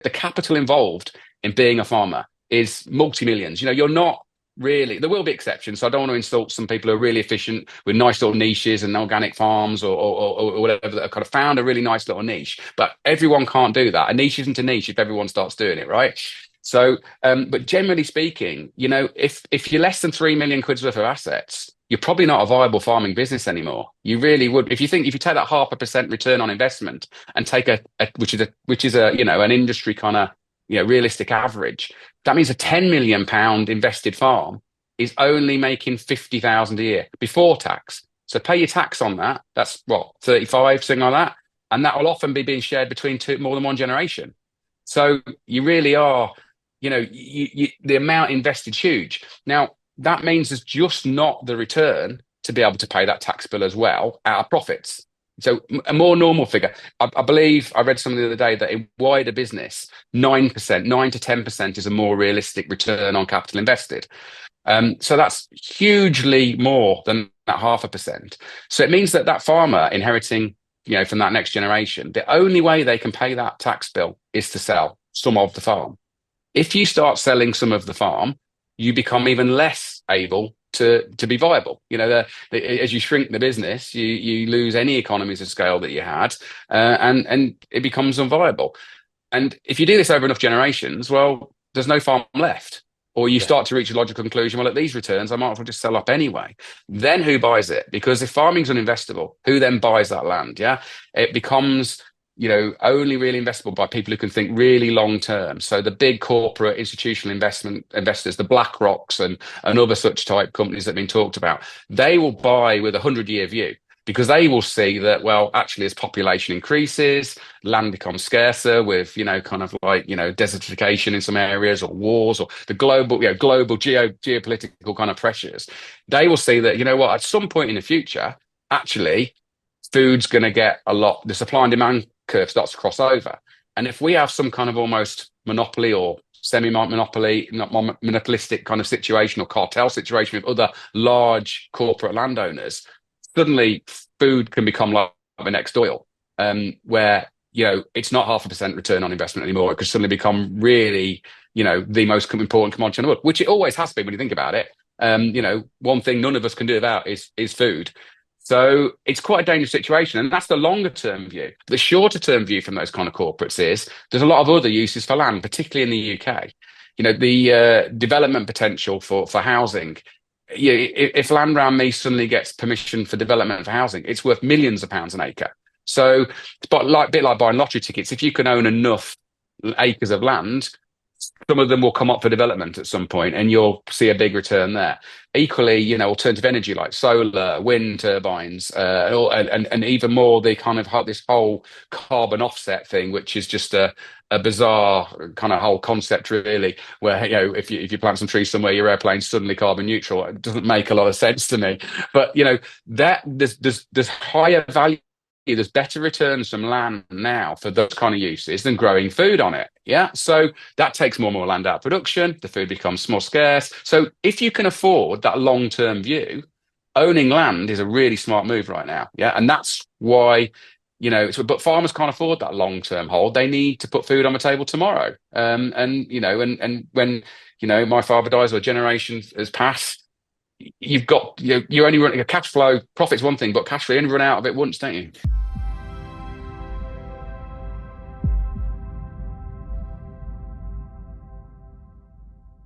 the capital involved in being a farmer is multi-millions. You're not really, there will be exceptions. So I don't want to insult some people who are really efficient with nice little niches and organic farms or whatever that have kind of found a really nice little niche. But everyone can't do that. A niche isn't a niche if everyone starts doing it, right? So, but generally speaking, if you're less than 3 million quid's worth of assets, you're probably not a viable farming business anymore. You really would. If you take that 0.5% return on investment and take which is a an industry kind of realistic average, that means a 10 million pound invested farm is only making 50,000 a year before tax. So pay your tax on that. That's what, 35, something like that. And that will often be being shared between more than one generation. So you really are, the amount invested huge. Now, that means there's just not the return to be able to pay that tax bill as well out of profits. So a more normal figure, I believe I read something the other day that in wider business, 9%, 9 to 10% is a more realistic return on capital invested. So that's hugely more than that 0.5%. So it means that that farmer inheriting, from that next generation, the only way they can pay that tax bill is to sell some of the farm. If you start selling some of the farm, you become even less able to be viable. As you shrink the business, you lose any economies of scale that you had, and it becomes unviable. And if you do this over enough generations, well, there's no farm left. Or you start to reach a logical conclusion, well, at these returns, I might as well just sell up anyway. Then who buys it? Because if farming's uninvestable, who then buys that land? Yeah, it becomes only really investable by people who can think really long term. So the big corporate institutional investors, the BlackRocks and other such type companies that have been talked about, they will buy with a 100-year view because they will see that, well, actually, as population increases, land becomes scarcer with, desertification in some areas or wars or the global geopolitical kind of pressures. They will see that, at some point in the future, actually, food's going to get the supply and demand curve starts to cross over. And if we have some kind of almost monopoly or semi-monopoly, not monopolistic kind of situation or cartel situation with other large corporate landowners, suddenly food can become like the next oil, where, it's not 0.5% return on investment anymore. It could suddenly become really, the most important commodity in the world, which it always has been when you think about it. One thing none of us can do without is food. So it's quite a dangerous situation. And that's the longer term view. The shorter term view from those kind of corporates is there's a lot of other uses for land, particularly in the UK. The development potential for housing. If land around me suddenly gets permission for development for housing, it's worth millions of pounds an acre. So it's a bit like buying lottery tickets. If you can own enough acres of land, some of them will come up for development at some point and you'll see a big return there. Equally, alternative energy like solar, wind turbines, and even more the kind of this whole carbon offset thing, which is just a bizarre kind of whole concept really, where, if you plant some trees somewhere, your airplane's suddenly carbon neutral. It doesn't make a lot of sense to me. But, that there's higher value. There's better returns from land now for those kind of uses than growing food on it. Yeah. So that takes more and more land out of production. The food becomes more scarce. So if you can afford that long-term view, owning land is a really smart move right now. Yeah. And that's why, but farmers can't afford that long-term hold. They need to put food on the table tomorrow. And when, my father dies or a generation has passed, you've got, you're only running a cash flow. Profit's one thing, but cash flow, you only run out of it once, don't you?